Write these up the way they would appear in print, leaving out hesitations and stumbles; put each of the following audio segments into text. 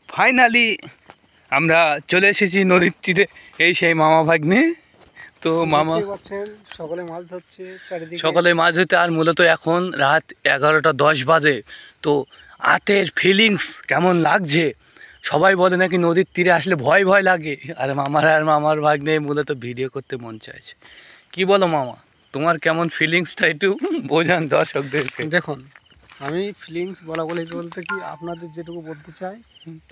Finally আমরা চলে এসেছি নদীর তীরে। এই সেই মামা ভাগ্নে। তো মামা সকলে মাছ ধরছে চারিদিকে, সকলে মাছ ধরতে। আর মূলত এখন রাত 11:10 বাজে। তো রাতের ফিলিংস কেমন লাগছে? সবাই বলে নাকি নদীর তীরে আসলে ভয় ভয় লাগে। আর মামার ভাগ্নে মূলত ভিডিও করতে মন চাইছে। কি বলো মামা, তোমার কেমন ফিলিংসটা একটু বোঝান দর্শকদেরকে। দেখুন, আমি ফিলিংস বলতে কি আপনাদের যেটুকু বলতে চাই,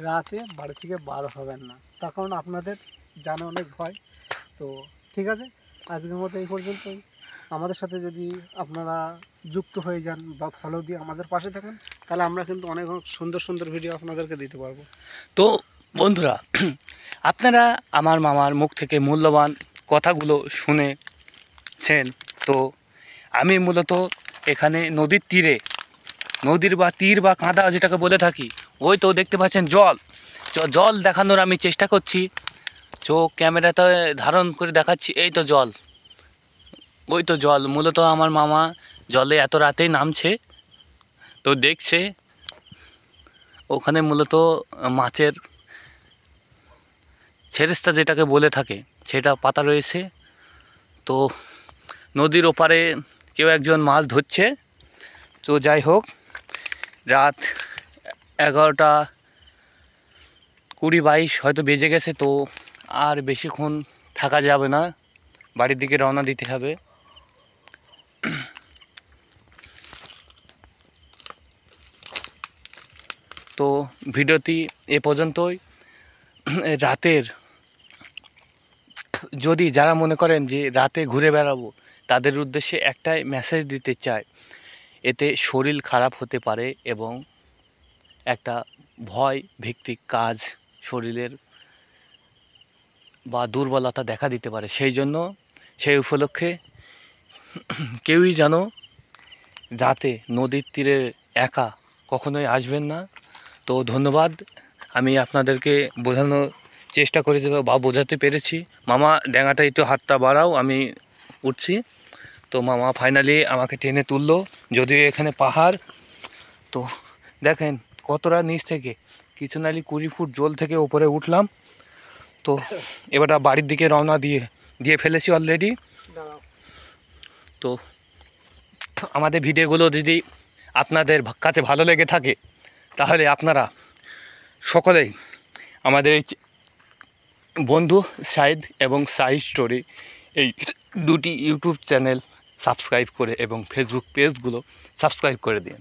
রাতে বাড়ি থেকে বার হবেন না, তার কারণ আপনাদের জানে অনেক ভয়। তো ঠিক আছে, আজকের মতো এই পর্যন্তই। আমাদের সাথে যদি আপনারা যুক্ত হয়ে যান বা ফলো দিয়ে আমাদের পাশে থাকেন, তাহলে আমরা কিন্তু অনেক সুন্দর সুন্দর ভিডিও আপনাদেরকে দিতে পারবো। তো বন্ধুরা, আপনারা আমার মামার মুখ থেকে মূল্যবান কথাগুলো শুনেছেন। তো আমি মূলত এখানে নদীর তীরে, নদীর বা তীর বা কাঁদা যেটাকে বলে থাকি, ওই তো দেখতে পাচ্ছেন জল দেখানোর আমি চেষ্টা করছি। চোখ ক্যামেরাতে ধারণ করে দেখাচ্ছি। এই তো জল, ওই তো জল। মূলত আমার মামা জলে এত রাতেই নামছে, তো দেখছে ওখানে মূলত মাছের ছেরেস্তা যেটাকে বলে থাকে সেটা পাতা রয়েছে। তো নদীর ওপারে কেউ একজন মাছ ধরছে। তো যাই হোক, রাত 11:20 হয়তো বেজে গেছে। তো আর বেশিক্ষণ থাকা যাবে না, বাড়ির দিকে রওনা দিতে হবে। তো ভিডিওটি এ পর্যন্তই। রাতের, যদি যারা মনে করেন যে রাতে ঘুরে বেড়াবো, তাদের উদ্দেশ্যে একটাই মেসেজ দিতে চাই, এতে শরীর খারাপ হতে পারে এবং একটা ভয় ভিত্তিক কাজ শরীরের বা দুর্বলতা দেখা দিতে পারে। সেই উপলক্ষে কেউই যেন রাতে নদীর তীরে একা কখনোই আসবেন না। তো ধন্যবাদ। আমি আপনাদেরকে বোঝানোর চেষ্টা করেছি বা বোঝাতে পেরেছি। মামা ড্যাঙাটা একটু হাতটা বাড়াও, আমি উঠছি। তো মামা ফাইনালি আমাকে টেনে তুললো, যদিও এখানে পাহাড়। তো দেখেন কতটা নিচ থেকে, কিছু নালি 20 ফুট জল থেকে উপরে উঠলাম। তো এবার বাড়ির দিকে রওনা দিয়ে ফেলেছি অলরেডি। তো আমাদের ভিডিওগুলো যদি আপনাদের কাছে ভালো লেগে থাকে, তাহলে আপনারা সকলেই আমাদের এই বন্ধু সাইদ এবং সাইদ স্টোরি, এই দুটি ইউটিউব চ্যানেল সাবস্ক্রাইব করে এবং ফেসবুক পেজগুলো সাবস্ক্রাইব করে দিন।